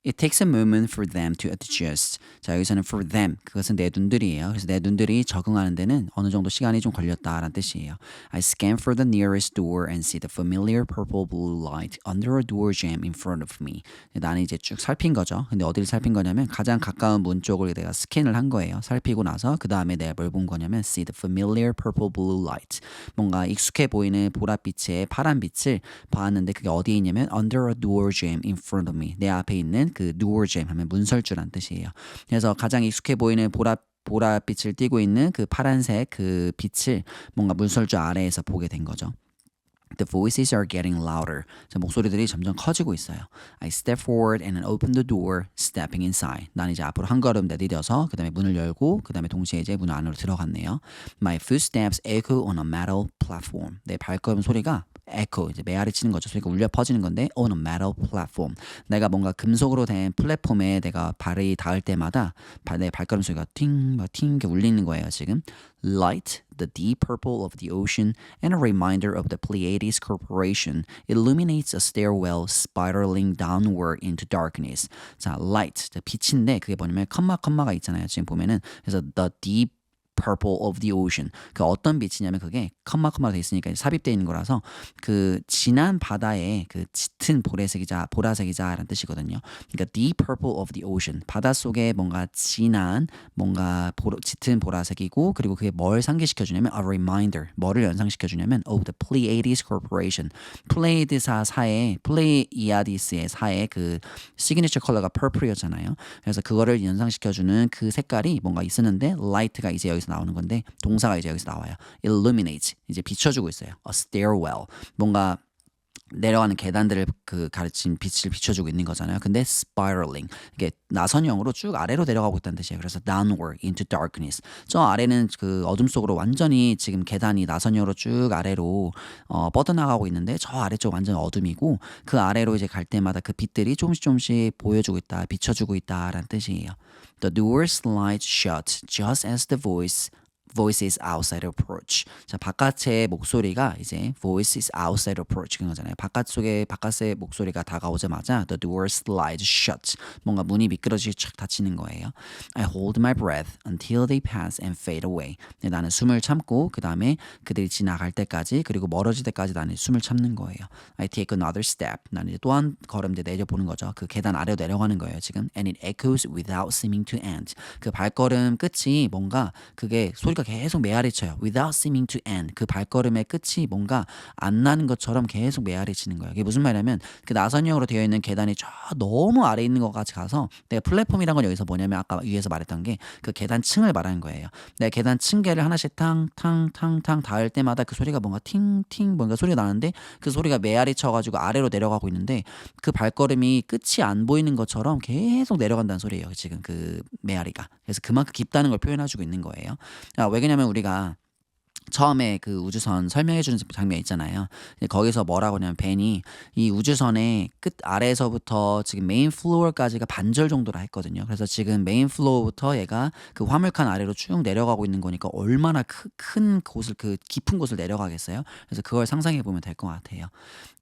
It takes a moment for them to adjust. 자, 여기서는 for them. 그것은 내 눈들이에요. 그래서 내 눈들이 적응하는 데는 어느 정도 시간이 좀 걸렸다라는 뜻이에요. I scan for the nearest door and see the familiar purple blue light under a door jamb in front of me. 나는 이제 쭉 살핀 거죠. 근데 어디를 살핀 거냐면 가장 가까운 문 쪽을 내가 스캔을 한 거예요. 살피고 나서 그 다음에 내가 뭘 본 거냐면 see the familiar purple blue light. 뭔가 익숙해 보이는 보랏빛의 파란 빛을 봤는데 그게 어디에 있냐면 under a door jamb in front of me. 내 앞에 있는 그 door jamb 하면 문설주란 뜻이에요. 그래서 가장 익숙해 보이는 보랏빛을 띠고 있는 그 파란색 그 빛을 뭔가 문설주 아래에서 보게 된 거죠. The voices are getting louder. 자, 목소리들이 점점 커지고 있어요. I step forward and open the door, stepping inside. 난 이제 앞으로 한 걸음 내디뎌서 그 다음에 문을 열고 그 다음에 동시에 이제 문 안으로 들어갔네요. My footsteps echo on a metal platform. 내 발걸음 소리가 echo, 이제 메아리 치는 거죠. 소리가 울려 퍼지는 건데 on a metal platform. 내가 뭔가 금속으로 된 플랫폼에 내가 발이 닿을 때마다 내 발걸음 소리가 팅 이렇게 울리는 거예요, 지금. Light, the deep purple of the ocean, and a reminder of the Pleiades Corporation illuminates a stairwell spiraling downward into darkness. 자, light, 빛인데 그게 뭐냐면 컴마가 있잖아요. 지금 보면은 그래서 the deep purple of the ocean. 그 어떤 빛이냐면 그게 컴마로 돼 있으니까 삽입되어 있는 거라서 그 진한 바다의 그 짙은 보라색이자라는 뜻이거든요. 그러니까 deep purple of the ocean. 바닷속에 뭔가 진한 뭔가 짙은 보라색이고 그리고 그게 뭘 상기시켜 주냐면 a reminder. 뭐를 연상시켜 주냐면 of the Pleiades Corporation. 플레이아디스의 사의 그 시그니처 컬러가 purple이었잖아요. 그래서 그거를 연상시켜 주는 그 색깔이 뭔가 있었는데 light가 이제 여기서 나오는 건데 동사가 이제 여기서 나와요. illuminate 이제 비춰주고 있어요. a stairwell 뭔가 내려가는 계단들을 그 가르친 빛을 비춰주고 있는 거잖아요. 근데 spiraling 이게 나선형으로 쭉 아래로 내려가고 있다는 뜻이에요. 그래서 downward into darkness. 저 아래는 그 어둠 속으로 완전히 지금 계단이 나선형으로 쭉 아래로 뻗어나가고 있는데 저 아래쪽 완전 어둠이고 그 아래로 이제 갈 때마다 그 빛들이 조금씩 보여주고 있다, 비춰주고 있다라는 뜻이에요. The door slides shut just as the voices outside approach. 자, 바깥의 목소리가 이제 voices outside approach 그런 거잖아요. 바깥의 목소리가 다가오자마자 the door slides shut. 뭔가 문이 미끄러지게 촥 닫히는 거예요. I hold my breath until they pass and fade away. 나는 숨을 참고 그 다음에 그들이 지나갈 때까지 그리고 멀어질 때까지 나는 숨을 참는 거예요. I take another step. 나는 이제 또 한 걸음 이제 내려보는 거죠. 그 계단 아래로 내려가는 거예요, 지금. And it echoes without seeming to end. 그 발걸음 끝이 뭔가 그게 소리가 계속 메아리 쳐요. Without seeming to end. 그 발걸음의 끝이 뭔가 안 나는 것처럼 계속 메아리 치는 거예요. 이게 무슨 말이냐면 그 나선형으로 되어 있는 계단이 저 너무 아래에 있는 것까지 가서 내가 플랫폼이란 건 여기서 뭐냐면 아까 위에서 말했던 게 그 계단층을 말하는 거예요. 내가 계단 층계를 하나씩 탕탕탕탕 닿을 때마다 그 소리가 뭔가 팅팅 뭔가 소리가 나는데 그 소리가 메아리 쳐가지고 아래로 내려가고 있는데 그 발걸음이 끝이 안 보이는 것처럼 계속 내려간다는 소리예요. 지금 그 메아리가. 그래서 그만큼 깊다는 걸 표현해주고 있는 거예요. 왜냐면 우리가 처음에 그 우주선 설명해주는 장면 있잖아요. 거기서 뭐라고 하냐면 벤이 이 우주선의 끝 아래에서부터 지금 메인 플로어까지가 반절 정도라 했거든요. 그래서 지금 메인 플로어부터 얘가 그 화물칸 아래로 쭉 내려가고 있는 거니까 얼마나 큰 곳을 그 깊은 곳을 내려가겠어요. 그래서 그걸 상상해 보면 될 것 같아요.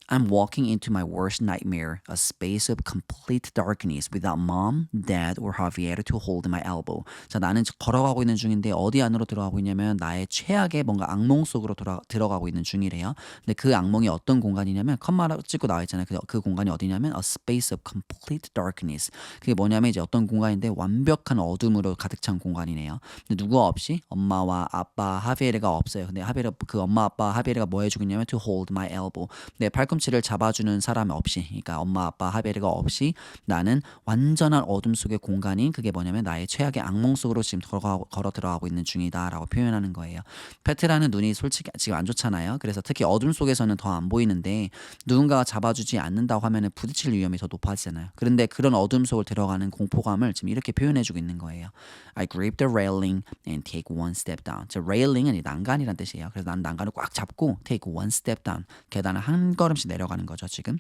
I'm walking into my worst nightmare, a space of complete darkness without mom, dad, or Javier to hold my elbow. 자, 나는 걸어가고 있는 중인데 어디 안으로 들어가고 있냐면 나의 최악의 뭔가 악몽 속으로 들어가고 있는 중이래요. 근데 그 악몽이 어떤 공간이냐면 컴마 찍고 나와 있잖아요. 그 공간이 어디냐면 a space of complete darkness. 그게 뭐냐면 이제 어떤 공간인데 완벽한 어둠으로 가득 찬 공간이네요. 근데 누구 없이 엄마와 아빠 하비에르가 없어요. 근데 그 엄마 아빠 하비에르가 뭐 해주고 있냐면 to hold my elbow. 내 팔꿈치를 잡아주는 사람 없이, 그러니까 엄마 아빠 하베르가 없이 나는 완전한 어둠 속의 공간인 그게 뭐냐면 나의 최악의 악몽 속으로 지금 걸어 들어가고 있는 중이다라고 표현하는 거예요. 페트라는 눈이 솔직히 지금 안 좋잖아요. 그래서 특히 어둠 속에서는 더 안 보이는데 누군가가 잡아주지 않는다고 하면은 부딪힐 위험이 더 높아지잖아요. 그런데 그런 어둠 속을 들어가는 공포감을 지금 이렇게 표현해주고 있는 거예요. I grip the railing and take one step down. 저 railing은 난간이란 뜻이에요. 그래서 난 난간을 꽉 잡고 take one step down. 계단을 한 걸음씩 내려가는 거죠, 지금.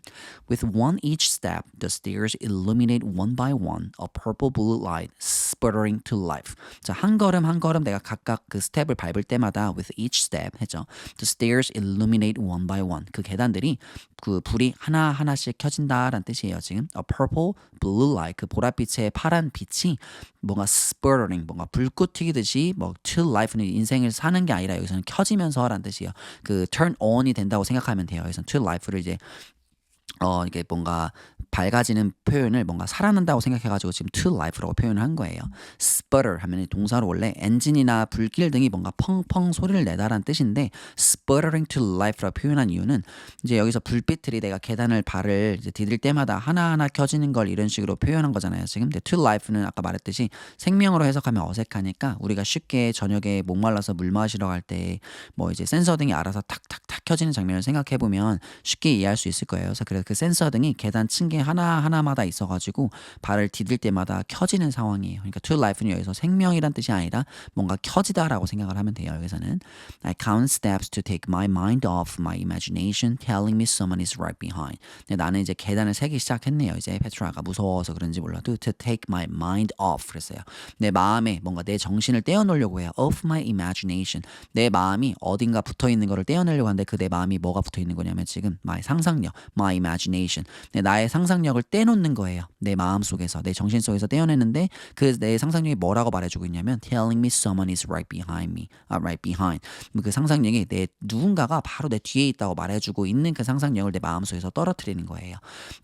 With one each step, the stairs illuminate one by one. A purple blue light sputtering to life. 자, 한 걸음 한 걸음 내가 각각 그 스텝을 밟을 때마다 with each step 했죠. The stairs illuminate one by one. 그 계단들이 그 불이 하나하나씩 켜진다라는 뜻이에요. 지금 a purple blue light 그 보랏빛의 파란 빛이 뭔가 sputtering 뭔가 불꽃 튀기듯이 뭐 to life는 인생을 사는 게 아니라 여기서는 켜지면서라는 뜻이에요. 그 turn on이 된다고 생각하면 돼요. 여기서는 to life를 이제 이게 뭔가 밝아지는 표현을 뭔가 살아난다고 생각해가지고 지금 to life라고 표현을 한 거예요. sputter 하면 동사로 원래 엔진이나 불길 등이 뭔가 펑펑 소리를 내다라는 뜻인데 sputtering to life라고 표현한 이유는 이제 여기서 불빛들이 내가 계단을 발을 이제 디딜 때마다 하나하나 켜지는 걸 이런 식으로 표현한 거잖아요. 지금 근데 to life는 아까 말했듯이 생명으로 해석하면 어색하니까 우리가 쉽게 저녁에 목말라서 물 마시러 갈 때 뭐 이제 센서 등이 알아서 탁탁탁 켜지는 장면을 생각해 보면 쉽게 이해할 수 있을 거예요. 그래서 그 센서 등이 계단 층계 하나하나마다 있어가지고 발을 디딜 때마다 켜지는 상황이에요. 그러니까 to life는 여기서 생명이란 뜻이 아니라 뭔가 켜지다라고 생각을 하면 돼요. 여기서는 I count steps to take my mind off my imagination telling me someone is right behind. 나는 이제 계단을 세기 시작했네요. 이제 페트라가 무서워서 그런지 몰라도 to take my mind off 그랬어요. 내 마음에 뭔가 내 정신을 떼어놓으려고 해요. Off my imagination. 내 마음이 어딘가 붙어있는 거를 떼어내려고 하는데 그 내 마음이 뭐가 붙어있는 거냐면 지금 my 상상력, my imagination. 나의 상상력을 떼놓는 거예요. 내 마음 속에서, 내 정신 속에서 떼어내는데 그 내 상상력이 뭐라고 말해주고 있냐면 telling me someone is right behind me, right behind. 그 상상력이 내 누군가가 바로 내 뒤에 있다고 말해주고 있는 그 상상력을 내 마음 속에서 떨어뜨리는 거예요.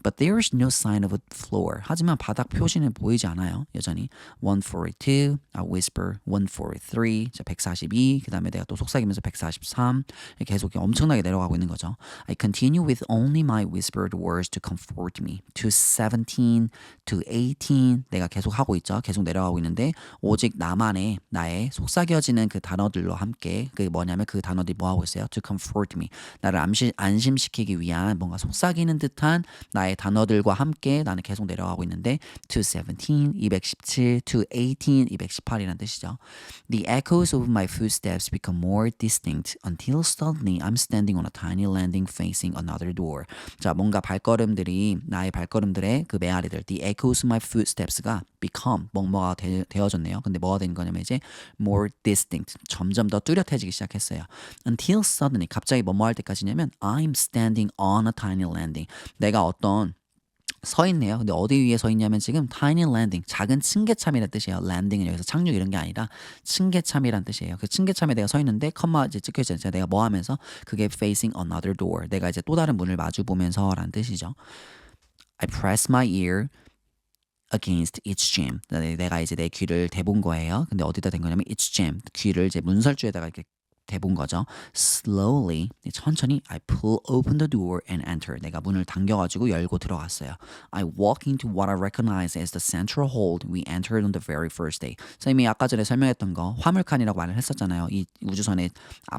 But there is no sign of a floor. 하지만 바닥 표시는 보이지 않아요. 여전히 142, I whisper 143, 142. 그 다음에 내가 또 속삭이면서 143. 계속 엄청나게 내려가고 있는 거죠. I continue with only my whispered words to comfort me. To 17, to 18. 내가 계속 하고 있죠. 계속 내려가고 있는데 오직 나만의 나의 속삭여지는 그 단어들로 함께 그 뭐냐면 그 단어들이 뭐 하고 있어요? To comfort me. 나를 안심시키기 위한 뭔가 속삭이는 듯한 나의 단어들과 함께 나는 계속 내려가고 있는데 to 17, 217, to 18, 218이라는 뜻이죠. The echoes of my footsteps become more distinct until suddenly I'm standing on a tiny landing facing another door. 자, 뭔가 발걸음들이 나의 발걸음들의 그 메아리들, the echoes of my footsteps가 become 뭐가 되어졌네요. 근데 뭐가 된 거냐면 이제 more distinct, 점점 더 뚜렷해지기 시작했어요. Until suddenly, 갑자기 뭐뭐 할 때까지냐면 I'm standing on a tiny landing. 내가 어떤 서 있네요. 근데 어디 위에 서 있냐면 지금 tiny landing, 작은 층계참이라는 뜻이에요. landing은 여기서 착륙 이런 게 아니라 층계참이라는 뜻이에요. 그 층계참에 내가 서 있는데 컴마 이제 찍혀 있잖아요. 내가 뭐 하면서 그게 facing another door. 내가 이제 또 다른 문을 마주 보면서라는 뜻이죠. I press my ear against its jam. 내가 이제 내 귀를 대본 거예요. 근데 어디다 댄 거냐면 its jam. 귀를 이제 문설주에다가 이렇게 대본 거죠. Slowly, 천천히 I pull open the door and enter. 내가 문을 당겨가지고 열고 들어갔어요. I walk into what I recognize as the central hold we entered on the very first day. 선생님이 아까 전에 설명했던 거 화물칸이라고 말을 했었잖아요. 이 우주선의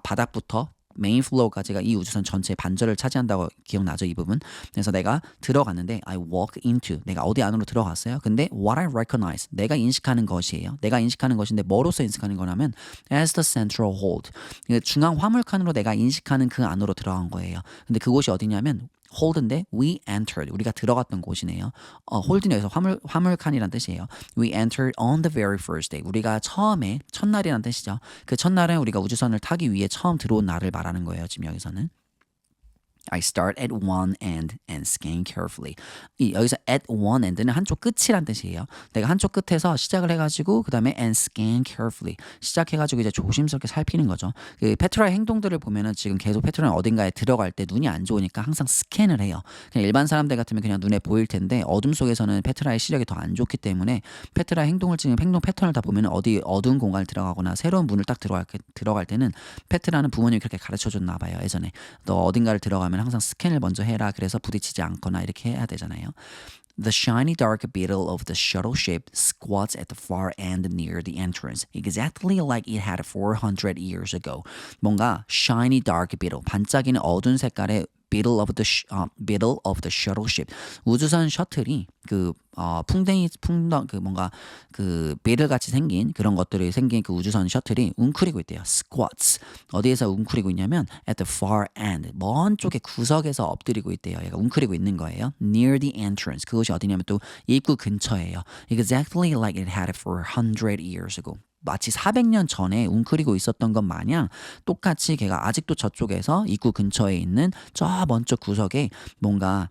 바닥부터 메인 플로어까지가 이 우주선 전체의 반절을 차지한다고 기억나죠? 이 부분. 그래서 내가 들어갔는데 I walk into, 내가 어디 안으로 들어갔어요. 근데 what I recognize, 내가 인식하는 것이에요. 내가 인식하는 것인데 뭐로서 인식하는 거냐면 as the central hold, 중앙 화물칸으로 내가 인식하는 그 안으로 들어간 거예요. 근데 그곳이 어디냐면 hold인데 we entered, 우리가 들어갔던 곳이네요. hold는 여기서 화물칸이란 뜻이에요. We entered on the very first day. 우리가 처음에 첫날이란 뜻이죠. 그 첫날은 우리가 우주선을 타기 위해 처음 들어온 날을 말하는 거예요. 지금 여기서는. I start at one end and scan carefully. 여기서 at one end는 한쪽 끝이란 뜻이에요. 내가 한쪽 끝에서 시작을 해가지고 그 다음에 and scan carefully 시작해가지고 이제 조심스럽게 살피는 거죠. 그 페트라의 행동들을 보면은 지금 계속 페트라는 어딘가에 들어갈 때 눈이 안 좋으니까 항상 스캔을 해요. 그냥 일반 사람들 같으면 그냥 눈에 보일 텐데 어둠 속에서는 페트라의 시력이 더 안 좋기 때문에 페트라의 행동을 지금 행동 패턴을 다 보면은 어디 어두운 공간을 들어가거나 새로운 문을 딱 들어갈 때는 페트라는 부모님이 그렇게 가르쳐줬나 봐요. 예전에 너 어딘가를 들어가면 항상 스캔을 먼저 해라. 그래서 부딪히지 않거나 이렇게 해야 되잖아요. The shiny dark beetle of the shuttle ship squats at the far end near the entrance, exactly like it had 400 years ago. 뭔가 shiny dark beetle, 반짝이는 어두운 색깔의 middle of the shuttle ship. 우주선 셔틀이 그 풍뎅이 풍덩 그 뭔가 그 미들 같이 생긴 그런 것들이 생긴 그 우주선 셔틀이 웅크리고 있대요. squats. 어디에서 웅크리고 있냐면 at the far end. 먼 쪽에 구석에서 엎드리고 있대요. 얘가 웅크리고 있는 거예요. near the entrance. 그것이 어디냐면 또 입구 근처예요. exactly like it had it for 100 years ago. 마치 400년 전에 웅크리고 있었던 것 마냥 똑같이 걔가 아직도 저쪽에서 입구 근처에 있는 저 먼쪽 구석에 뭔가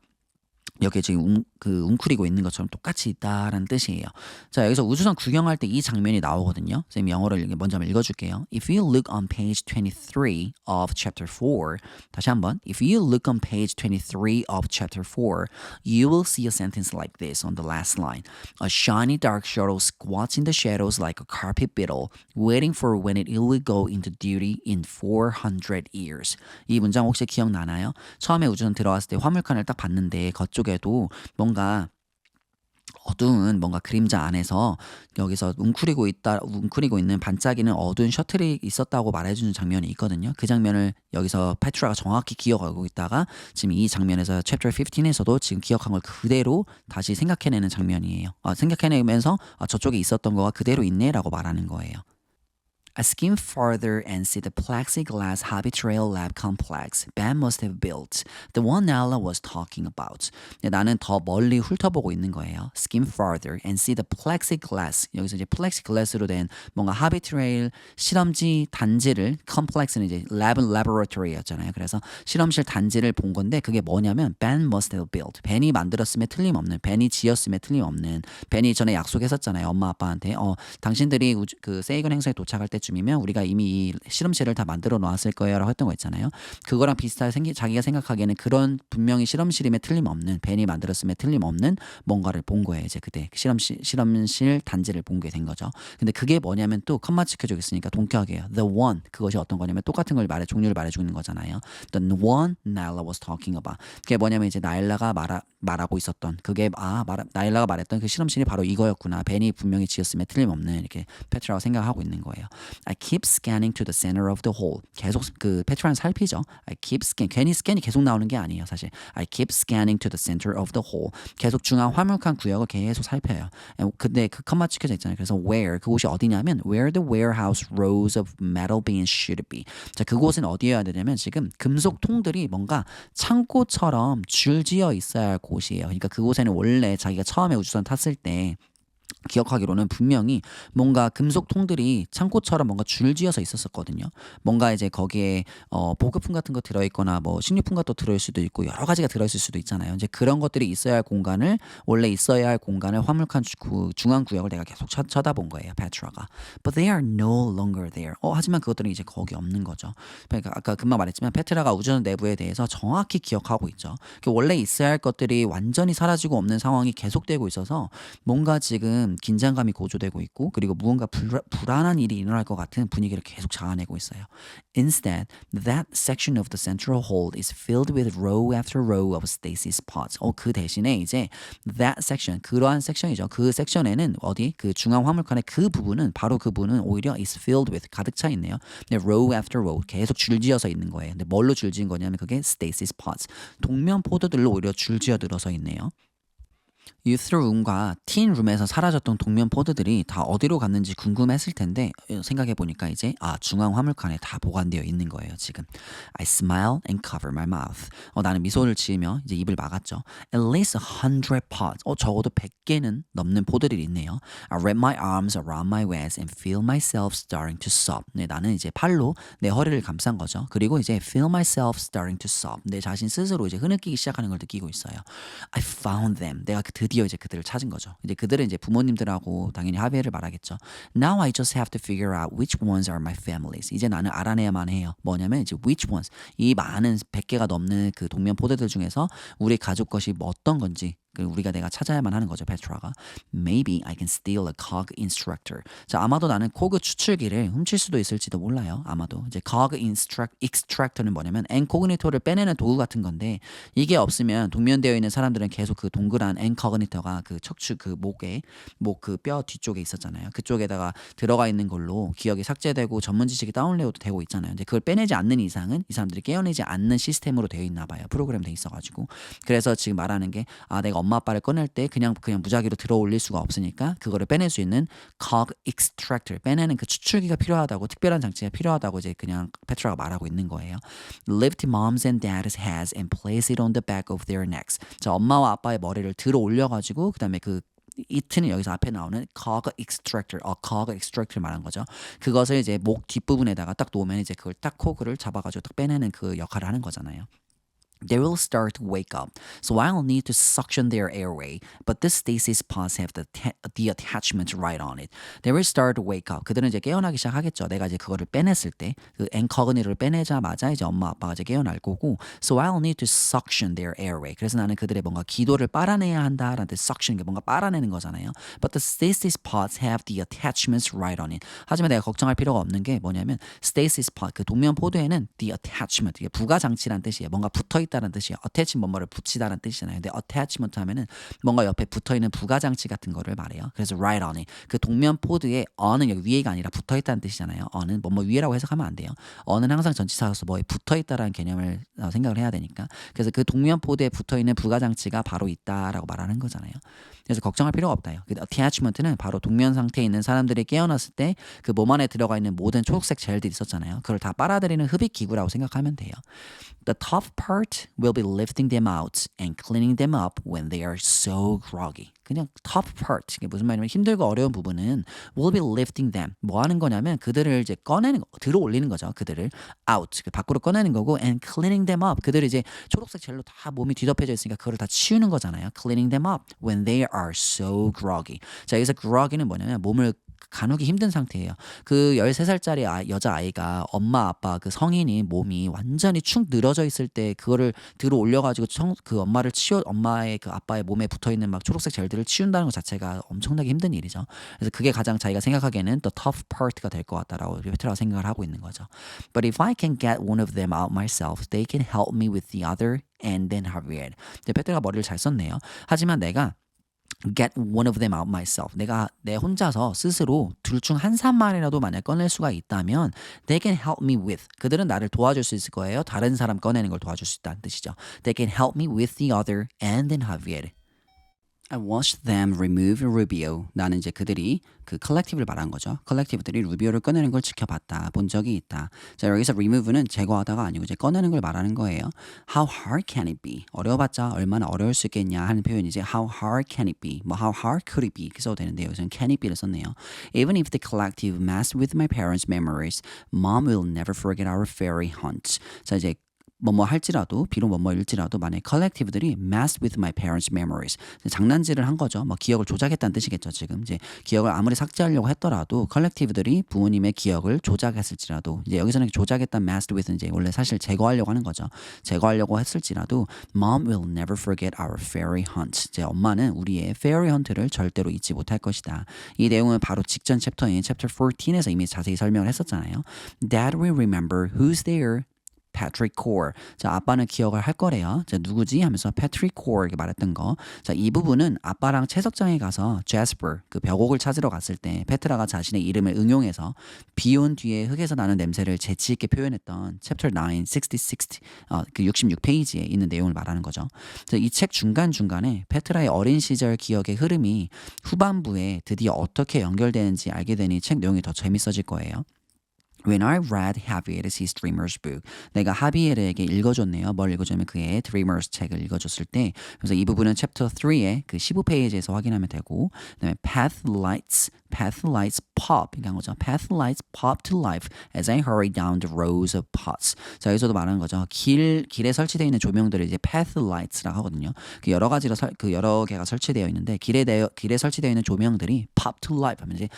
여기에 지금 웅크리고 있는 것처럼 똑같이 있다라는 뜻이에요. 자, 여기서 우주선 구경할 때 이 장면이 나오거든요. 선생님 영어를 먼저 한번 읽어줄게요. If you look on page 23 of chapter 4, 다시 한번. If you look on page 23 of chapter 4, you will see a sentence like this on the last line. A shiny dark shuttle squats in the shadows like a carpet beetle, waiting for when it will go into duty in 400 years. 이 문장 혹시 기억나나요? 처음에 우주선 들어왔을 때 화물칸을 딱 봤는데 그쪽에도 뭔가 어두운 뭔가 그림자 안에서 여기서 웅크리고 있는 반짝이는 어두운 셔틀이 있었다고 말해주는 장면이 있거든요. 그 장면을 여기서 페트라가 정확히 기억하고 있다가 지금 이 장면에서 챕터 15에서도 지금 기억한 걸 그대로 다시 생각해내는 장면이에요. 생각해내면서 저쪽에 있었던 거가 그대로 있네라고 말하는 거예요. I skimmed further and see the plexiglass Habitrail lab complex Ben must have built, the one Nala was talking about. 나는 더 멀리 훑어보고 있는 거예요. Skim further and see the plexiglass. 여기서 이제 plexiglass로 된 뭔가 Habitrail 실험지 단지를 complex는 이제 laboratory였잖아요. 그래서 실험실 단지를 본 건데 그게 뭐냐면 Ben must have built. 벤이 만들었음에 틀림없는, 벤이 지었음에 틀림없는. 벤이 전에 약속했었잖아요. 엄마 아빠한테 당신들이 그 세이건 행성에 도착할 때 쯤이면 우리가 이미 이 실험실을 다 만들어 놓았을 거예요라고 했던 거 있잖아요. 그거랑 비슷하게 자기가 생각하기에는 그런 분명히 실험실임에 틀림없는 벤이 만들었음에 틀림없는 뭔가를 본 거예요. 이제 그때 실험실 단지를 본 게 된 거죠. 근데 그게 뭐냐면 또 컴마 지켜주고 있으니까 동격이에요. The one 그것이 어떤 거냐면 똑같은 걸 종류를 말해주는 거잖아요. The one Nyla was talking about. 그게 뭐냐면 이제 나일라가 말하고 있었던 그게 나일라가 말했던 그 실험실이 바로 이거였구나. 벤이 분명히 지었음에 틀림없는 이렇게 페트라가 생각하고 있는 거예요. I keep scanning to the center of the hole. 계속 그 페트라는 살피죠. I keep scan. 괜히 스캔이 계속 나오는 게 아니에요, 사실. I keep scanning to the center of the hole. 계속 중앙 화물칸 구역을 계속 살펴요. 근데 그 컴마 찍혀져 있잖아요. 그래서 where 그곳이 어디냐면 where the warehouse rows of metal beams should be. 자, 그곳은 어디여야 되냐면 지금 금속 통들이 뭔가 창고처럼 줄지어 있어야 할 곳이에요. 그러니까 그곳에는 원래 자기가 처음에 우주선 탔을 때 기억하기로는 분명히 뭔가 금속 통들이 창고처럼 뭔가 줄지어서 있었었거든요. 뭔가 이제 거기에 보급품 같은 거 들어있거나 뭐 식료품 같은 거 들어있을 수도 있고 여러 가지가 들어있을 수도 있잖아요. 이제 그런 것들이 있어야 할 공간을 원래 있어야 할 공간을 화물칸 중앙 구역을 내가 계속 쳐다본 거예요. 페트라가. But they are no longer there. 하지만 그것들은 이제 거기 없는 거죠. 그러니까 아까 금방 말했지만 페트라가 우주선 내부에 대해서 정확히 기억하고 있죠. 원래 있어야 할 것들이 완전히 사라지고 없는 상황이 계속되고 있어서 뭔가 지금 긴장감이 고조되고 있고 그리고 무언가 불안한 일이 일어날 것 같은 분위기를 계속 자아내고 있어요. Instead, that section of the central hold is filled with row after row of stasis pods. 그 대신에 이제 that section, 그러한 섹션이죠. 그 섹션에는 그 중앙 화물칸의 그 부분은 오히려 is filled with 가득 차 있네요. 근데 row after row 계속 줄지어서 있는 거예요. 근데 뭘로 줄지은 거냐면 그게 stasis pods. 동면 포도들로 오히려 줄지어 들어서 있네요. 유스룸과 틴룸에서 사라졌던 동면 포드들이 다 어디로 갔는지 궁금했을 텐데 생각해보니까 이제 중앙 화물칸에 다 보관되어 있는 거예요. 지금 I smile and cover my mouth. 나는 미소를 지으며 이제 입을 막았죠. At least 100 pods. 적어도 100개는 넘는 포드들이 있네요. I wrap my arms around my waist and feel myself starting to sob. 네, 나는 이제 팔로 내 허리를 감싼 거죠. 그리고 이제 feel myself starting to sob. 내 자신 스스로 이제 흐느끼기 시작하는 걸 느끼고 있어요. I found them. 내가 드디어 이제 그들을 찾은 거죠. 이제 그들은 이제 부모님들하고 당연히 합의를 말하겠죠. Now I just have to figure out which ones are my families. 이제 나는 알아내야만 해요. 뭐냐면 이제 which ones. 이 많은 100개가 넘는 그 동면 포대들 중에서 우리 가족 것이 어떤 건지 우리가 내가 찾아야만 하는 거죠. 페트라가. Maybe I can steal a cog instructor. 자, 아마도 나는 코그 추출기를 훔칠 수도 있을지도 몰라요. 아마도. 이제 cog extractor는 뭐냐면 incognito를 빼내는 도구 같은 건데 이게 없으면 동면되어 있는 사람들은 계속 그 동그란 incognito가 그 척추 그 목에 목 그 뼈 뒤쪽에 있었잖아요. 그쪽에다가 들어가 있는 걸로 기억이 삭제되고 전문 지식이 다운로드 되고 있잖아요. 근데 그걸 빼내지 않는 이상은 이 사람들이 깨어내지 않는 시스템으로 되어 있나 봐요. 프로그램 돼 있어가지고. 그래서 지금 말하는 게 내가 엄마 아빠를 꺼낼 때 그냥 무작위로 들어 올릴 수가 없으니까 그거를 빼낼 수 있는 cog extractor 빼내는 그 추출기가 필요하다고 특별한 장치가 필요하다고 이제 그냥 페트라가 말하고 있는 거예요. Lift moms and dads heads and place it on the back of their necks. 자, 엄마와 아빠의 머리를 들어 올려가지고 그다음에 그 it는 여기서 앞에 나오는 cog extractor, cog extractor 말한 거죠. 그것을 이제 목 뒷부분에다가 딱 놓으면 이제 그걸 딱 코그를 잡아가지고 딱 빼내는 그 역할을 하는 거잖아요. They will start to wake up, so I'll need to suction their airway, but the stasis pods have the attachment right on it. They will start to wake up. 그들은 이제 깨어나기 시작하겠죠. 내가 이제 그거를 빼냈을 때, 그 incognito를 빼내자마자 이제 엄마 아빠가 이제 깨어날 거고, so I'll need to suction their airway. 그래서 나는 그들의 뭔가 기도를 빨아내야 한다라는 suction, 게 뭔가 빨아내는 거잖아요. But the stasis pods have the attachments right on it. 하지만 내가 걱정할 필요가 없는 게 뭐냐면 stasis pod, 그 동면 포드에는 the attachment, 이게 부가 장치란 뜻이에요. 뭔가 붙어 있다는 뜻이에요. attach 뭐뭐를 붙이다는 뜻이잖아요. 근데 attachment 하면은 뭔가 옆에 붙어 있는 부가 장치 같은 거를 말해요. 그래서 right on it. 그 동면 포드에 on은 여기 위에가 아니라 붙어 있다는 뜻이잖아요. on은 뭐뭐 위에라고 해석하면 안 돼요. on은 항상 전치사로서 뭐에 붙어 있다라는 개념을 생각을 해야 되니까. 그래서 그 동면 포드에 붙어 있는 부가 장치가 바로 있다라고 말하는 거잖아요. 그래서 걱정할 필요가 없다요. attachment는 바로 동면 상태에 있는 사람들이 깨어났을 때 그 몸 안에 들어가 있는 모든 초록색 젤들이 있었잖아요. 그걸 다 빨아들이는 흡입 기구라고 생각하면 돼요. The tough part will be lifting them out and cleaning them up when they are so groggy. 그냥 tough part. 이게 무슨 말이냐면 힘들고 어려운 부분은 will be lifting them. 뭐 하는 거냐면 그들을 이제 꺼내는 거, 들어 올리는 거죠. 그들을 out. 밖으로 꺼내는 거고 and cleaning them up. 그들이 이제 초록색 젤로 다 몸이 뒤덮여져 있으니까 그걸 다 치우는 거잖아요. cleaning them up when they are so groggy. 자, 여기서 groggy는 뭐냐면 몸을 가누기 힘든 상태예요. 그 13살짜리 여자아이가 엄마 아빠 그 성인이 몸이 완전히 축 늘어져 있을 때 그거를 들어 올려가지고 그 엄마의 그 아빠의 몸에 붙어있는 막 초록색 젤들을 치운다는 것 자체가 엄청나게 힘든 일이죠. 그래서 그게 가장 자기가 생각하기에는 the tough part가 될 것 같다라고 페트라가 생각을 하고 있는 거죠. But if I can get one of them out myself, they can help me with the other and then Javier. 페트라가 머리를 잘 썼네요. 하지만 내가 get one of them out myself. 내가 내 혼자서 스스로 둘 중 한 사람만이라도 만약 꺼낼 수가 있다면 they can help me with. 그들은 나를 도와줄 수 있을 거예요. 다른 사람 꺼내는 걸 도와줄 수 있다는 뜻이죠. They can help me with the other and then Javier. I watched them remove Rubio. 나는 이제 그들이 그 컬렉티브를 말한 거죠. 컬렉티브들이 루비오를 꺼내는 걸 지켜봤다. 본 적이 있다. 자, 여기서 remove는 제거하다가 아니고 이제 꺼내는 걸 말하는 거예요. How hard can it be? 어려워봤자 얼마나 어려울 수 있겠냐 하는 표현이지. How hard can it be? 뭐 how hard could it be? 이렇게 써도 되는데 여기서는 can it be를 썼네요. Even if the collective messed with my parents' memories, mom will never forget our fairy hunt. 자, 이제 뭐뭐 할지라도 비록 뭐뭐일지라도 만약 collective들이 messed with my parents' memories 장난질을 한 거죠. 뭐 기억을 조작했다는 뜻이겠죠. 지금 이제 기억을 아무리 삭제하려고 했더라도 collective들이 부모님의 기억을 조작했을지라도 이제 여기서는 조작했다 messed with는 이제 원래 사실 제거하려고 하는 거죠. 제거하려고 했을지라도 mom will never forget our fairy hunt. 이제 엄마는 우리의 fairy hunt를 절대로 잊지 못할 것이다. 이 내용은 바로 직전 챕터인 챕터 14에서 이미 자세히 설명을 했었잖아요. Dad will remember who's there. Patrick Core. 자, 아빠는 기억을 할 거래요. 자, 누구지? 하면서 Patrick Core 이렇게 말했던 거. 자, 이 부분은 아빠랑 채석장에 가서 Jasper 그 벽옥을 찾으러 갔을 때 페트라가 자신의 이름을 응용해서 비 온 뒤에 흙에서 나는 냄새를 재치 있게 표현했던 Chapter 9, 66, 그 66페이지에 있는 내용을 말하는 거죠. 자, 이 책 중간중간에 페트라의 어린 시절 기억의 흐름이 후반부에 드디어 어떻게 연결되는지 알게 되니 책 내용이 더 재밌어질 거예요. When I read Javier's his Dreamers book, 내가 하비에르에게 읽어줬네요. 뭘 읽어줬냐면 그의 Dreamers 책을 읽어줬을 때, 그래서 이 부분은 챕터 3의 그 15페이지에서 확인하면 되고, 그다음에 path lights pop 이런 거죠. Path lights pop to life as I hurry down the rows of pots. 자, 여기서도 말하는 거죠. 길에 설치되어 있는 조명들을 이제 path lights라고 하거든요. 그 여러 가지로 여러 개가 설치되어 있는데 길에 설치되어 있는 조명들이 pop to life 하면 이제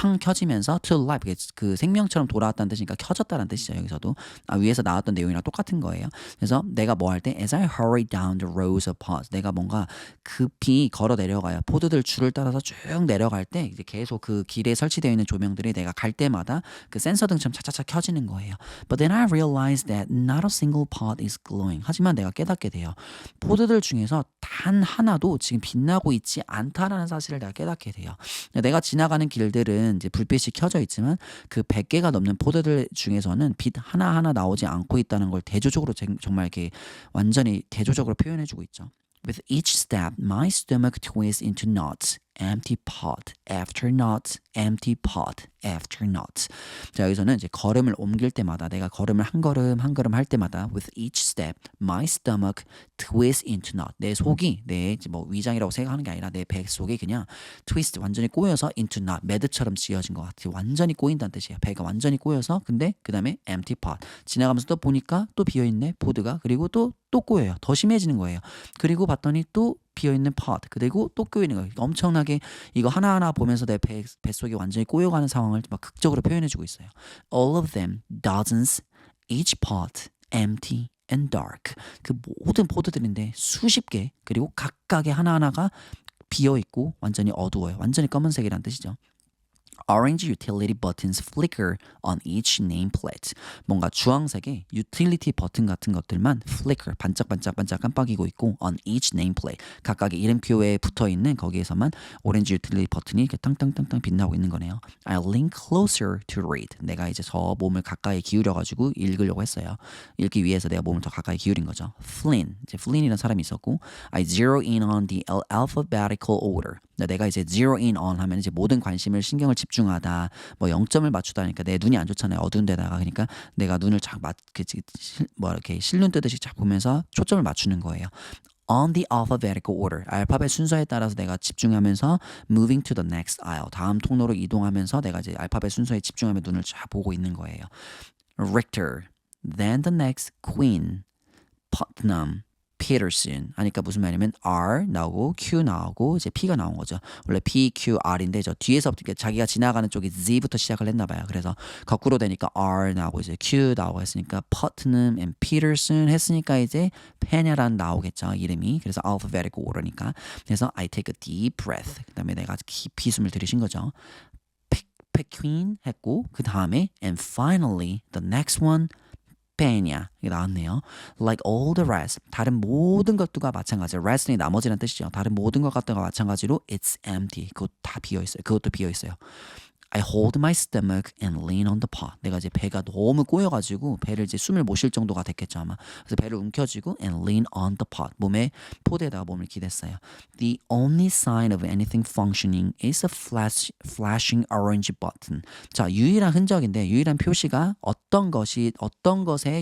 팡 켜지면서 to life 그 생명처럼 돌아왔다는 뜻이니까 켜졌다는 뜻이죠. 여기서도 위에서 나왔던 내용이랑 똑같은 거예요. 그래서 내가 뭐 할 때 as I hurry down the rows of pods 내가 뭔가 급히 걸어 내려가요. 포드들 줄을 따라서 쭉 내려갈 때 이제 계속 그 길에 설치되어 있는 조명들이 내가 갈 때마다 그 센서 등처럼 차차차 켜지는 거예요. But then I realized that not a single pod is glowing. 하지만 내가 깨닫게 돼요. 포드들 중에서 단 하나도 지금 빛나고 있지 않다라는 사실을 내가 깨닫게 돼요. 내가 지나가는 길들은 이제 불빛이 켜져 있지만 그 100개가 넘는 포드들 중에서는 빛 하나하나 나오지 않고 있다는 걸 대조적으로 정말 이렇게 완전히 대조적으로 표현해주고 있죠. With each step, my stomach twists into knots. Empty pot after knot, empty pot after knot. 자, 여기서는 이제 걸음을 옮길 때마다 내가 걸음을 한 걸음 할 때마다 with each step, my stomach twists into knot. 내 속이 내 뭐 위장이라고 생각하는 게 아니라 내 배 속이 그냥 twist 완전히 꼬여서 into knot 매듭처럼 지어진 것 같아. 완전히 꼬인다는 뜻이에요. 배가 완전히 꼬여서 근데 그 다음에 empty pot 지나가면서 또 보니까 또 비어있네 포드가 그리고 또 꼬여요. 더 심해지는 거예요. 그리고 봤더니 또 비어있는 pot 그리고 또 꼬이는 거예요. 엄청나게 이거 하나하나 보면서 내 뱃속이 완전히 꼬여가는 상황을 막 극적으로 표현해주고 있어요. All of them, dozens, each pot, empty and dark. 그 모든 포드들인데 수십 개 그리고 각각의 하나하나가 비어있고 완전히 어두워요. 완전히 검은색이란 뜻이죠. Orange utility buttons flicker on each nameplate. 뭔가 주황색의 유틸리티 버튼 같은 것들만 flicker, 반짝반짝 깜빡이고 있고 on each nameplate. 각각의 이름표에 붙어있는 거기에서만 오렌지 유틸리티 버튼이 이렇게 땅땅땅땅 빛나고 있는 거네요. I lean closer to read. 내가 이제 저 몸을 가까이 기울여가지고 읽으려고 했어요. 읽기 위해서 내가 몸을 더 가까이 기울인 거죠. Flynn, 이제 Flynn이라는 사람이 있었고 I zero in on the alphabetical order. 내가 이제 zero in on 하면 이제 모든 관심을 신경을 집중하다 뭐 0점을 맞추다니까 내 눈이 안 좋잖아요. 어두운 데다가 그러니까 내가 눈을 뭐 이렇게 실눈 뜨듯이 쫙 보면서 초점을 맞추는 거예요. On the alphabetical order 알파벳 순서에 따라서 내가 집중하면서 moving to the next aisle 다음 통로로 이동하면서 내가 이제 알파벳 순서에 집중하며 눈을 쫙 보고 있는 거예요. Richter, then the next Queen, Putnam, Peterson 하니까 무슨 말이냐면 R 나오고 Q 나오고 이제 P가 나온 거죠. 원래 P, Q, R인데 저 뒤에서부터 자기가 지나가는 쪽이 Z부터 시작을 했나 봐요. 그래서 거꾸로 되니까 R 나오고 이제 Q 나오고 했으니까 Putnam and Peterson 했으니까 이제 페냐란 나오겠죠. 이름이. 그래서 alphabetical order니까. 그래서 I take a deep breath. 그다음에 내가 깊이 숨을 들이신 거죠. Queen 했고 그 다음에 and finally the next one 페냐 이게 나왔네요. Like all the rest 다른 모든 것들과 마찬가지로 rest는 나머지란 뜻이죠. 다른 모든 것들과 마찬가지로 it's empty 그것 다 비어 있어요. 그것도 비어 있어요. I hold my stomach and lean on the pot. 내가 이제 배가 너무 꼬여가지고 배를 이제 숨을 못 쉴 정도가 됐겠죠 아마. 그래서 배를 움켜쥐고 and lean on the pot. 몸에 포대에다가 몸을 기댔어요. The only sign of anything functioning is a flashing orange button. 자, 유일한 흔적인데 유일한 표시가 어떤 것의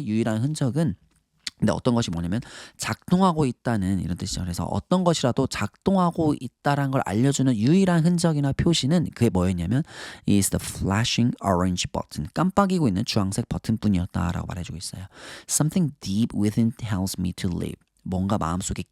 유일한 흔적은 근데 어떤 것이 뭐냐면 작동하고 있다는 이런 뜻이죠. 그래서 어떤 것이라도 작동하고 있다는 걸 알려주는 유일한 흔적이나 표시는 그게 뭐였냐면 is the flashing orange button. 깜빡이고 있는 주황색 버튼뿐이었다라고 말해주고 있어요. Something deep within tells me to live. 뭔가 마음속에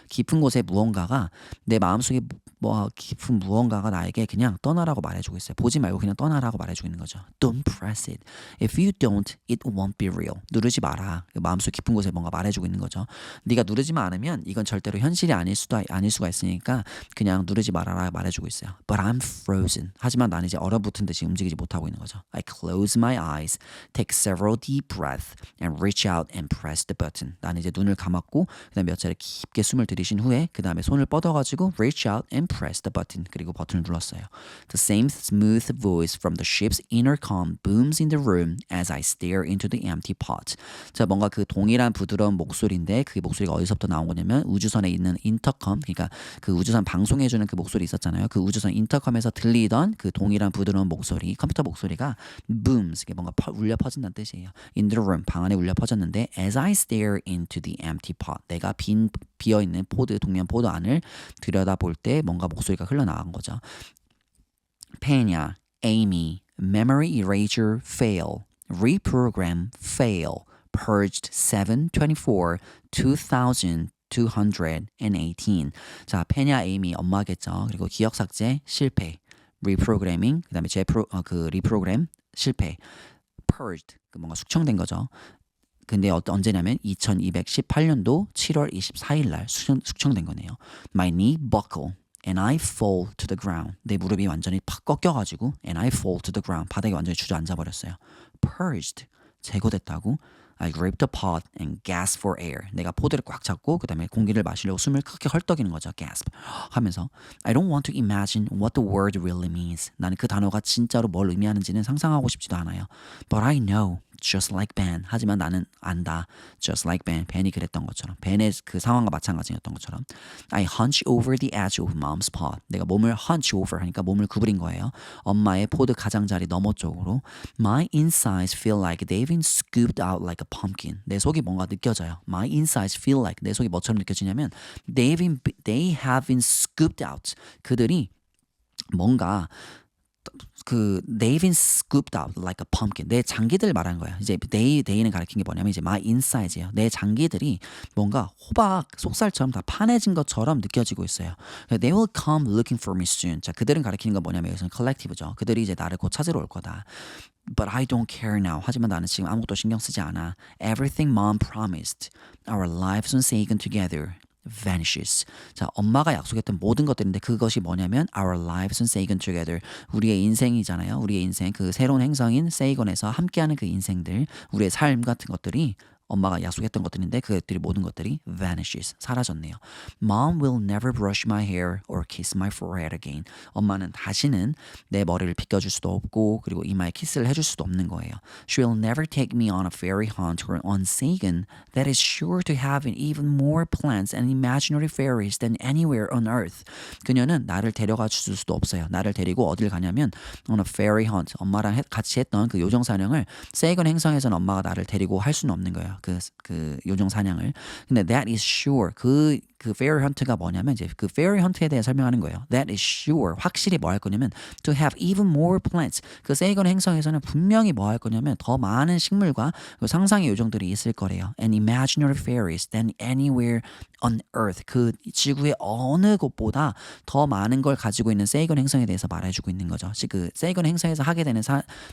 깊은 곳에 무언가가 내 마음속에 뭐 깊은 무언가가 나에게 그냥 떠나라고 말해주고 있어요. 보지 말고 그냥 떠나라고 말해주고 있는 거죠. Don't press it. If you don't, it won't be real. 누르지 마라. 마음속 깊은 곳에 뭔가 말해주고 있는 거죠. 네가 누르지만 않으면 이건 절대로 현실이 아닐 수가 있으니까 그냥 누르지 말아라 말해주고 있어요. But I'm frozen. 하지만 나는 이제 얼어붙은 듯이 움직이지 못하고 있는 거죠. I close my eyes, take several deep breaths, and reach out and press the button. 나는 이제 눈을 감았고 그다음에 몇 차례 깊게 숨을 들이신 후에 그 다음에 손을 뻗어가지고 reach out and press the button. 그리고 버튼을 눌렀어요. The same smooth voice from the ship's intercom booms in the room as I stare into the empty pot. 자, 뭔가 그 동일한 부드러운 목소리인데 그 목소리가 어디서부터 나온 거냐면 우주선에 있는 인터컴 그러니까 그 우주선 방송해주는 그 목소리 있었잖아요. 그 우주선 인터컴에서 들리던 그 동일한 부드러운 목소리 컴퓨터 목소리가 booms 이게 뭔가 울려 퍼진다는 뜻이에요. In the room 방 안에 울려 퍼졌는데 as I stare into the empty pot 내가 비어있는 동면 포드 안을 들여다볼 때 뭔가 목소리가 흘러나간 거죠. Pena, Amy, memory erasure fail, reprogram fail, purged 7/24, 2218. 자, 페냐, 에이미 엄마겠죠. 그리고 기억 삭제 실패. reprogramming, 그다음에 그 리프로그램 실패, purged, 그 뭔가 숙청된 거죠. 근데 언제냐면 2218년도 7월 24일 날 숙청된 거네요. My knee buckle and I fall to the ground. 내 무릎이 완전히 팍 꺾여가지고 and I fall to the ground. 바닥에 완전히 주저앉아 버렸어요. Purged, 제거됐다고. I gripped the pot and gasped for air. 내가 포드를 꽉 잡고 그 다음에 공기를 마시려고 숨을 크게 헐떡이는 거죠. gasp 하면서 I don't want to imagine what the word really means. 나는 그 단어가 진짜로 뭘 의미하는지는 상상하고 싶지도 않아요. But I know. Just like Ben. 하지만 나는 안다. Just like Ben. 벤이 그랬던 것처럼. 벤의 그 상황과 마찬가지였던 것처럼. I hunch over the edge of mom's pot. 내가 몸을 hunch over 하니까 몸을 구부린 거예요. 엄마의 포드 가장자리 너머 쪽으로. My insides feel like they've been scooped out like a pumpkin. 내 속이 뭔가 느껴져요. My insides feel like 내 속이 뭐처럼 느껴지냐면 they have been scooped out. 그들이 뭔가 they've been scooped out like a pumpkin. 내 장기들 말하는 거야. 이제 they는 가리킨 게 뭐냐면 이제 my insides예요. 내 장기들이 뭔가 호박 속살처럼 다 파내진 것처럼 느껴지고 있어요. They will come looking for me soon. 자, 그들은 가리키는 건 뭐냐면 여기서는 collective죠. 그들이 이제 나를 곧 찾으러 올 거다. But I don't care now. 하지만 나는 지금 아무것도 신경 쓰지 않아. Everything mom promised. Our lives on Sagan together. vanishes. 자, 엄마가 약속했던 모든 것들인데 그것이 뭐냐면 our lives on Sagan together. 우리의 인생이잖아요. 우리의 인생, 그 새로운 행성인 세이건에서 함께하는 그 인생들, 우리의 삶 같은 것들이 엄마가 약속했던 것들인데 그것들이 모든 것들이 vanishes, 사라졌네요. Mom will never brush my hair or kiss my forehead again. 엄마는 다시는 내 머리를 빗겨줄 수도 없고 그리고 이마에 키스를 해줄 수도 없는 거예요. She will never take me on a fairy hunt or on Sagan that is sure to have even more plants and imaginary fairies than anywhere on earth. 그녀는 나를 데려가 줄 수도 없어요. 나를 데리고 어딜 가냐면 on a fairy hunt, 엄마랑 같이 했던 그 요정 사냥을 세이건 행성에서는 엄마가 나를 데리고 할 수는 없는 거예요. 그 요정 사냥을. 근데 that is sure. 그 fairy hunt가 뭐냐면 이제 그 fairy hunt에 대해 설명하는 거예요. That is sure. 확실히 뭐 할 거냐면 to have even more plants. 그 세이건 행성에서는 분명히 뭐 할 거냐면 더 많은 식물과 상상의 요정들이 있을 거래요. And imaginary fairies than anywhere on earth. 그 지구의 어느 곳보다 더 많은 걸 가지고 있는 세이건 행성에 대해서 말해주고 있는 거죠. 그 세이건 행성에서 하게 되는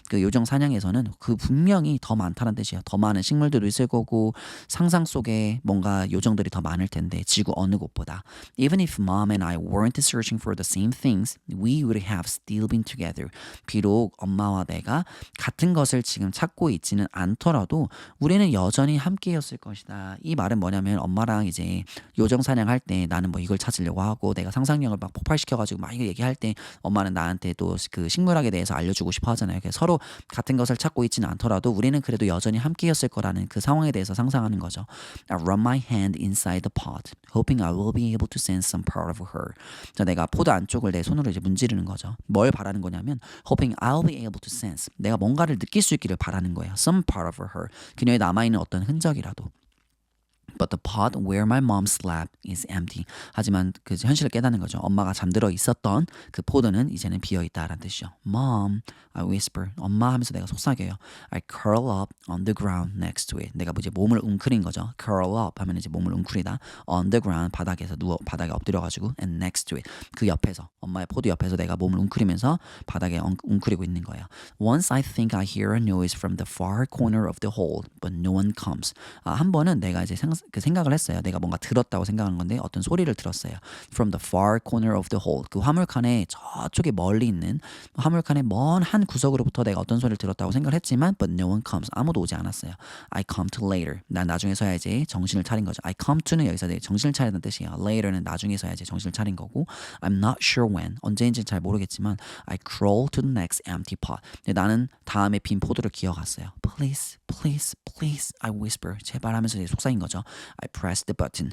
그 요정 사냥에서는 그 분명히 더 많다는 뜻이에요. 더 많은 식물들도 있을 거고 상상 속에 뭔가 요정들이 더 많을 텐데 지구 어느 곳보다. Even if mom and I weren't searching for the same things, we would have still been together. 비록 엄마와 내가 같은 것을 지금 찾고 있지는 않더라도 우리는 여전히 함께였을 것이다. 이 말은 뭐냐면 엄마랑 이제 요정 사냥할 때 나는 뭐 이걸 찾으려고 하고 내가 상상력을 막 폭발시켜가지고 막 이거 얘기할 때 엄마는 나한테 또 그 식물학에 대해서 알려주고 싶어 하잖아요. 그래서 서로 같은 것을 찾고 있지는 않더라도 우리는 그래도 여전히 함께였을 거라는 그 상황에 대해서 상상하는 거죠. I run my hand inside the pot, hoping I will be able to sense some part of her. 자, 내가 포도 안쪽을 내 손으로 이제 문지르는 거죠. 뭘 바라는 거냐면 hoping I'll be able to sense. 내가 뭔가를 느낄 수 있기를 바라는 거예요. Some part of her. 그녀의 남아있는 어떤 흔적이라도. But the pot where my mom slept is empty. 하지만 그 현실을 깨닫는 거죠. 엄마가 잠들어 있었던 그 포도는 이제는 비어 있다라는 뜻이죠. Mom, I whisper. 엄마 하면서 내가 속삭여요. I curl up on the ground next to it. 내가 이제 몸을 웅크린 거죠. Curl up 하면 이제 몸을 웅크리다. On the ground, 바닥에서 바닥에 엎드려가지고 and next to it. 그 옆에서 엄마의 포도 옆에서 내가 몸을 웅크리면서 바닥에 웅크리고 있는 거예요. Once I think I hear a noise from the far corner of the hole, but no one comes. 한 번은 내가 이제 그 생각을 했어요. 내가 뭔가 들었다고 생각하는 건데 어떤 소리를 들었어요. From the far corner of the hole. 그 화물칸의 저쪽에 멀리 있는 화물칸의 먼 한 구석으로부터 내가 어떤 소리를 들었다고 생각을 했지만 but no one comes. 아무도 오지 않았어요. I come to later. 난 나중에서야 이제 정신을 차린 거죠. I come to는 여기서 정신을 차리는 뜻이에요. Later는 나중에서야 이제 정신을 차린 거고 I'm not sure when. 언제인지는 잘 모르겠지만 I crawl to the next empty pot. 나는 다음에 빈 포도를 기어갔어요. Please, please, please. I whisper. 제발 하면서 이제 속삭인 거죠. I pressed the button.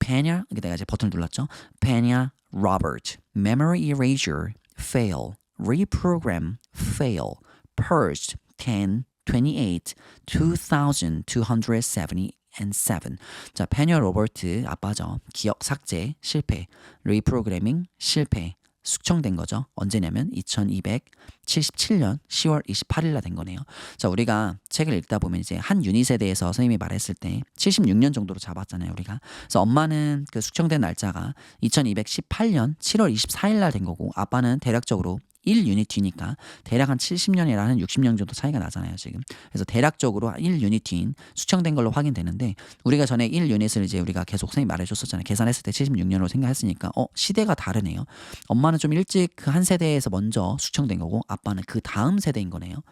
Pena, 내가 이제 버튼을 눌렀죠. Pena, Robert, memory erasure, fail, reprogram, fail, purged, 10, 28, 2277. 자, 페녀 로버트 아빠죠. 기억 삭제 실패, 리프로그래밍 실패. 숙청된 거죠. 언제냐면 2277년 10월 28일 날 된 거네요. 자, 우리가 책을 읽다 보면 이제 한 유닛에 대해서 선생님이 말했을 때 76년 정도로 잡았잖아요, 우리가. 그래서 엄마는 그 숙청된 날짜가 2218년 7월 24일 날 된 거고 아빠는 대략적으로 1유닛 뒤니까 대략 한 70년이랑 한 60년 정도 차이가 나잖아요, 지금. 그래서 대략적으로 1유닛 뒤인 수청된 걸로 확인되는데 우리가 전에 1유닛을 이제 우리가 계속 선생님이 말해줬었잖아요. 계산했을 때 76년으로 생각했으니까 시대가 다르네요. 엄마는 좀 일찍 그 한 세대에서 먼저 수청된 거고 아빠는 그 다음 세대인 거네요.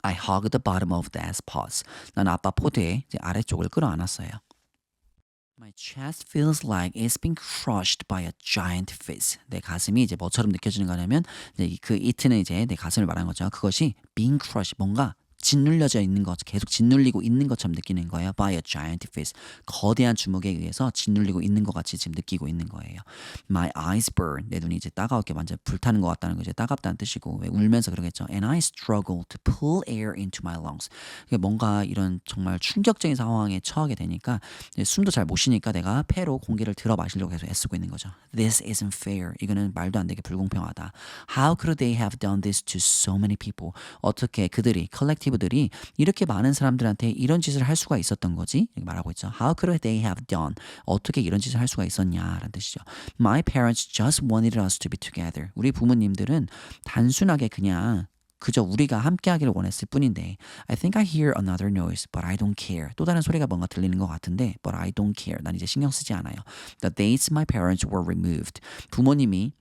I hugged the bottom of Dad's paws. 나는 아빠 포대의 이제 아래쪽을 끌어안았어요. My chest feels like it's been crushed by a giant fist. 내 가슴이 이제 뭐처럼 느껴지는 거냐면 이제 그 it는 이제 내 가슴을 말하는 거죠. 그것이 being crushed 뭔가 짓눌려져 있는 것, 계속 짓눌리고 있는 것처럼 느끼는 거예요. By a giant fist. 거대한 주먹에 의해서 짓눌리고 있는 것 같이 지금 느끼고 있는 거예요. My eyes burn. 내 눈이 이제 따가웠게 완전 불타는 것 같다는 거 이제 따갑다는 뜻이고 왜 울면서 그러겠죠. And I struggle to pull air into my lungs. 뭔가 이런 정말 충격적인 상황에 처하게 되니까 숨도 잘 못 쉬니까 내가 폐로 공기를 들어 마시려고 계속 애쓰고 있는 거죠. This isn't fair. 이거는 말도 안 되게 불공평하다. How could they have done this to so many people? 어떻게 그들이 collective 들이 이렇게 많은 사람들한테 이런 짓을 할 수가 있었던 거지? 이렇게 말하고 있죠. How could they have done? 어떻게 이런 짓을 할 수가 있었냐라는 뜻이죠. My parents just wanted us to be together. 우리 부모님들은 단순하게 그냥 그저 우리가 함께하기를 원했을 뿐인데 I think I hear another noise, but I don't care. 또 다른 소리가 뭔가 들리는 것 같은데 but I don't care. 난 이제 신경 쓰지 않아요. The dates my parents were removed. 부모님이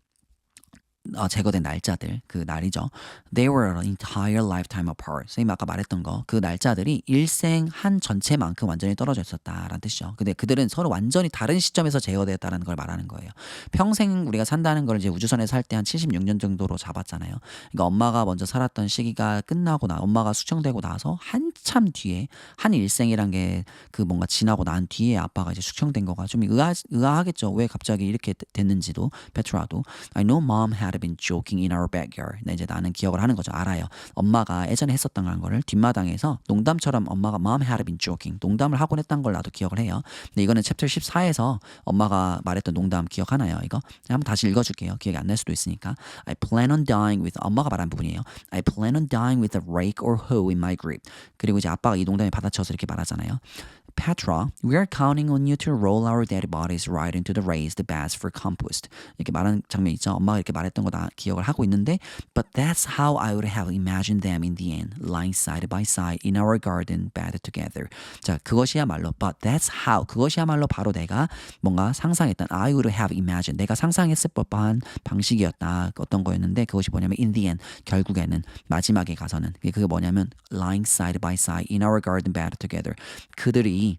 제거된 날짜들 그 날이죠. They were an entire lifetime apart. 선생님 아까 말했던 거 그 날짜들이 일생 한 전체만큼 완전히 떨어져 있었다라는 뜻이죠. 근데 그들은 서로 완전히 다른 시점에서 제거되었다는 걸 말하는 거예요. 평생 우리가 산다는 걸 이제 우주선에 살 때 한 76년 정도로 잡았잖아요. 그러니까 엄마가 먼저 살았던 시기가 끝나고 엄마가 수청되고 나서 한참 뒤에 한 일생이란 게 그 뭔가 지나고 난 뒤에 아빠가 이제 수청된 거가 좀 의아하겠죠. 왜 갑자기 이렇게 됐는지도 페트라도 I know mom had been joking in our backyard. 이제 나는 기억을 하는 거죠. 알아요. 엄마가 예전에 했었던 거를 뒷마당에서 농담처럼 엄마가 mom had been joking. 농담을 하곤 했던 걸 나도 기억을 해요. 근데 이거는 챕터 14에서 엄마가 말했던 농담 기억하나요? 이거? 한번 다시 읽어줄게요. 기억이 안 날 수도 있으니까. I plan on dying with 엄마가 말한 부분이에요. I plan on dying with a rake or hoe in my grip. 그리고 이제 아빠가 이 농담에 받아쳐서 이렇게 말하잖아요. Petra, we are counting on you to roll our dead bodies right into the raised beds for compost. 이렇게 말하는 장면 있죠. 엄마가 이렇게 말했던 거 다 기억을 하고 있는데 But that's how I would have imagined them in the end, lying side by side in our garden bed together. 자, 그것이야말로 But that's how, 그것이야말로 바로 내가 뭔가 상상했던 I would have imagined, 내가 상상했을 법한 방식이었다. 어떤 거였는데 그것이 뭐냐면 in the end, 결국에는 마지막에 가서는 그게 뭐냐면 lying side by side in our garden bed together. 그들이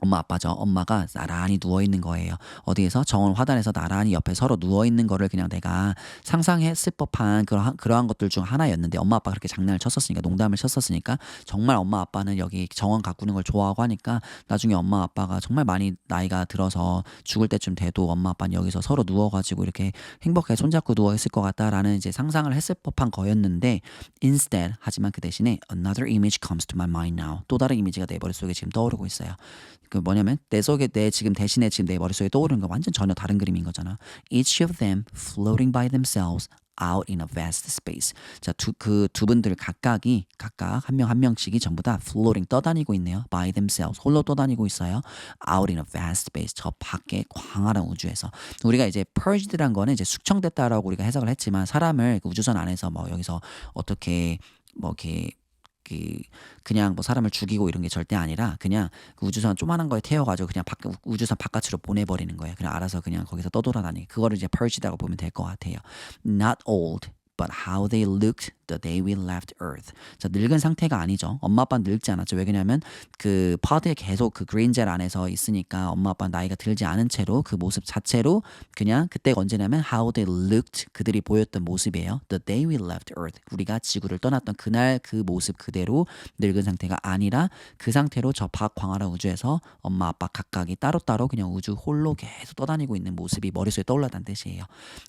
엄마 아빠죠. 엄마가 나란히 누워있는 거예요. 어디에서? 정원 화단에서 나란히 옆에 서로 누워있는 거를 그냥 내가 상상했을 법한 그러한 것들 중 하나였는데 엄마 아빠가 그렇게 장난을 쳤었으니까 농담을 쳤었으니까 정말 엄마 아빠는 여기 정원 가꾸는 걸 좋아하고 하니까 나중에 엄마 아빠가 정말 많이 나이가 들어서 죽을 때쯤 돼도 엄마 아빠는 여기서 서로 누워가지고 이렇게 행복하게 손잡고 누워있을 것 같다라는 이제 상상을 했을 법한 거였는데 instead 하지만 그 대신에 another image comes to my mind now. 또 다른 이미지가 내 머릿속에 지금 떠오르고 있어요. 그 뭐냐면 내 속에 내 지금 대신에 지금 내 머릿속에 떠오르는 건 완전 전혀 다른 그림인 거잖아. Each of them floating by themselves out in a vast space. 자, 그 두 분들 각각 한 명 한 명씩이 전부 다 floating 떠다니고 있네요. By themselves 홀로 떠다니고 있어요. Out in a vast space 저 밖에 광활한 우주에서. 우리가 이제 purged란 거는 이제 숙청됐다라고 우리가 해석을 했지만 사람을 그 우주선 안에서 뭐 여기서 어떻게 뭐 이렇게 그냥 뭐 사람을 죽이고 이런 게 절대 아니라 그냥 그 우주선 조그만한 거에 태워가지고 그냥 우주선 바깥으로 보내버리는 거예요. 그냥 알아서 그냥 거기서 떠돌아다니게. 그거를 이제 purge라고 보면 될 것 같아요. Not old, but how they looked the day we left Earth. 자, 늙은 상태가 아니죠. 엄마 아빠는 늙지 않았죠. 왜 그러냐면 그 파드에 계속 그 그린젤 안에서 있으니까 엄마 아빠는 나이가 들지 않은 채로 그 모습 자체로 그냥 그때가 언제냐면 how they looked 그들이 보였던 모습이에요. The day we left Earth. 우리가 지구를 떠났던 그날 그 모습 그대로 늙은 상태가 아니라 그 상태로 저 밖 광활한 우주에서 엄마 아빠 각각이 따로따로 그냥 우주 홀로 계속 떠다니고 있는 모습이 머릿속에 떠올랐다는 뜻이에요.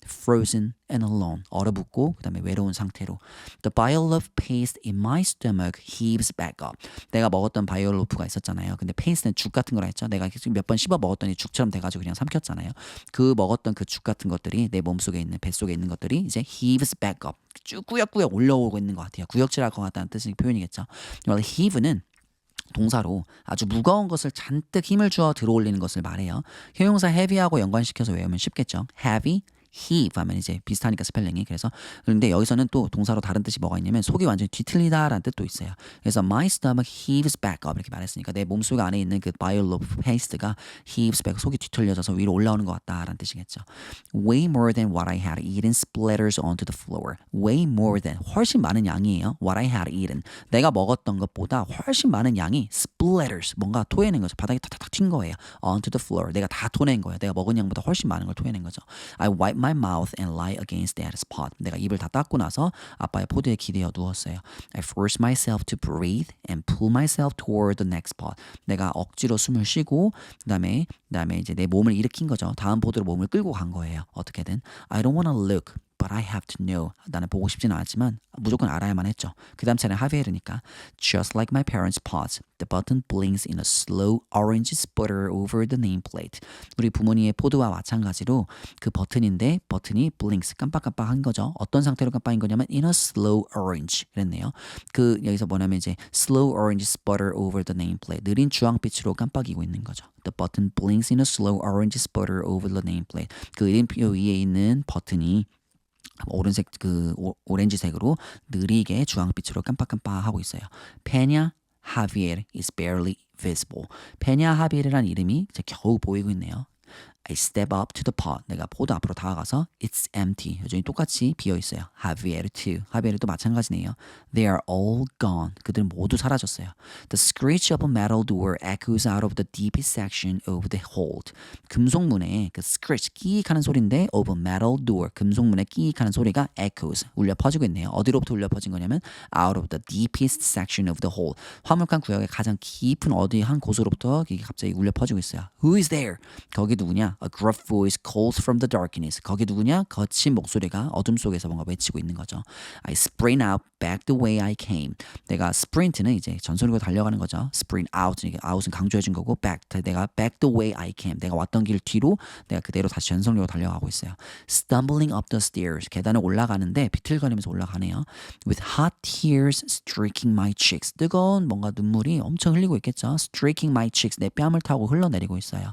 Frozen and alone. 얼어붙고 그다음에 외로운 상태로. The bioloaf paste in my stomach heaves back up. 내가 먹었던 바이올로프가 있었잖아요. 근데 페이스는 죽 같은 거라 했죠. 내가 몇 번 씹어 먹었더니 죽처럼 돼가지고 그냥 삼켰잖아요. 그 먹었던 그 죽 같은 것들이 내 몸속에 있는 뱃속에 있는 것들이 이제 heaves back up. 쭉 꾸역꾸역 올라오고 있는 것 같아요. 구역질할 것 같다는 뜻의 표현이겠죠. heave는 동사로 아주 무거운 것을 잔뜩 힘을 주어 들어올리는 것을 말해요. 형용사 heavy하고 연관시켜서 외우면 쉽겠죠. heavy, heave 하면 이제 비슷하니까 스펠링이. 그래서 그런데 여기서는 또 동사로 다른 뜻이 뭐가 있냐면 속이 완전히 뒤틀리다라는 뜻도 있어요. 그래서 my stomach heaves back up 이렇게 말했으니까 내 몸속 안에 있는 그 바이올로 페이스트가 heaves back 속이 뒤틀려져서 위로 올라오는 것 같다라는 뜻이겠죠. Way more than what I had eaten splatters onto the floor. Way more than 훨씬 많은 양이에요. What I had eaten. 내가 먹었던 것보다 훨씬 많은 양이 splatters 뭔가 토해낸 거죠. 바닥에 탁탁탁 튄 거예요. Onto the floor. 내가 다 토낸 거예요. 내가 먹은 양보다 훨씬 많은 걸 토해낸 거죠. I wipe my mouth and lie against that spot. 내가 입을 다 닦고 나서 아빠의 포드에 기대어 누웠어요. I force myself to breathe and pull myself toward the next spot. 내가 억지로 숨을 쉬고 그다음에 이제 내 몸을 일으킨 거죠. 다음 포드로 몸을 끌고 간 거예요. 어떻게든. I don't wanna look. But I have to know. 나는 보고 싶지는 않았지만 무조건 알아야만 했죠. 그 다음 차례는 하비에르니까 Just like my parents' pots, the button blinks in a slow orange sputter over the nameplate. 우리 부모님의 포드와 마찬가지로 그 버튼인데 버튼이 blinks, 깜빡깜빡한 거죠. 어떤 상태로 깜빡인 거냐면 in a slow orange 그랬네요. 그 여기서 뭐냐면 이제 slow orange sputter over the nameplate. 느린 주황빛으로 깜빡이고 있는 거죠. The button blinks in a slow orange sputter over the nameplate. 그 이름표 위에 있는 버튼이 오른색 그 오렌지색으로 느리게 주황빛으로 깜빡깜빡하고 있어요. 페냐 하비에르 is barely visible. 페냐 하비에르라는 이름이 이제 겨우 보이고 있네요. I step up to the pot. 내가 포드 앞으로 다가가서 It's empty. 여전히 똑같이 비어 있어요. 하비에르 too. 하비에르도 마찬가지네요. They are all gone. 그들은 모두 사라졌어요. The screech of a metal door echoes out of the deepest section of the hold. 금속문에 그 screech 끼익하는 소리인데 of a metal door 금속문에 끼익하는 소리가 echoes 울려 퍼지고 있네요. 어디로부터 울려 퍼진 거냐면 out of the deepest section of the hold. 화물칸 구역의 가장 깊은 어디 한 곳으로부터 이게 갑자기 울려 퍼지고 있어요. Who is there? 거기 누구냐? A gruff voice calls from the darkness. 거기 누구냐? 거친 목소리가 어둠 속에서 뭔가 외치고 있는 거죠. I sprint out back the way I came. 내가 sprint는 이제 전속으로 달려가는 거죠. sprint out. 이게 out은 강조해 준 거고 back. 내가 back the way I came. 내가 왔던 길 뒤로 내가 그대로 다시 전속으로 달려가고 있어요. Stumbling up the stairs. 계단을 올라가는데 비틀거리면서 올라가네요. With hot tears streaking my cheeks. 뜨거운 뭔가 눈물이 엄청 흘리고 있겠죠. Streaking my cheeks. 내 뺨을 타고 흘러내리고 있어요.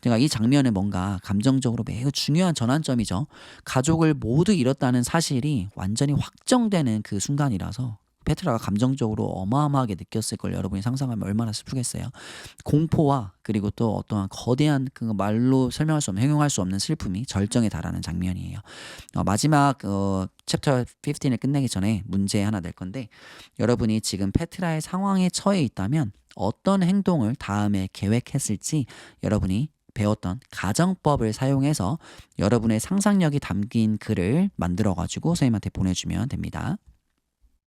제가 이 장면은 뭔가 감정적으로 매우 중요한 전환점이죠. 가족을 모두 잃었다는 사실이 완전히 확정되는 그 순간이라서 페트라가 감정적으로 어마어마하게 느꼈을 걸 여러분이 상상하면 얼마나 슬프겠어요. 공포와 그리고 또 어떠한 거대한 그 말로 설명할 수 없는 형용할 수 없는 슬픔이 절정에 달하는 장면이에요. 마지막 챕터 15을 끝내기 전에 문제 하나 낼 건데 여러분이 지금 페트라의 상황에 처해 있다면 어떤 행동을 다음에 계획했을지 여러분이 배웠던 가정법을 사용해서 여러분의 상상력이 담긴 글을 만들어 가지고 선생님한테 보내주면 됩니다.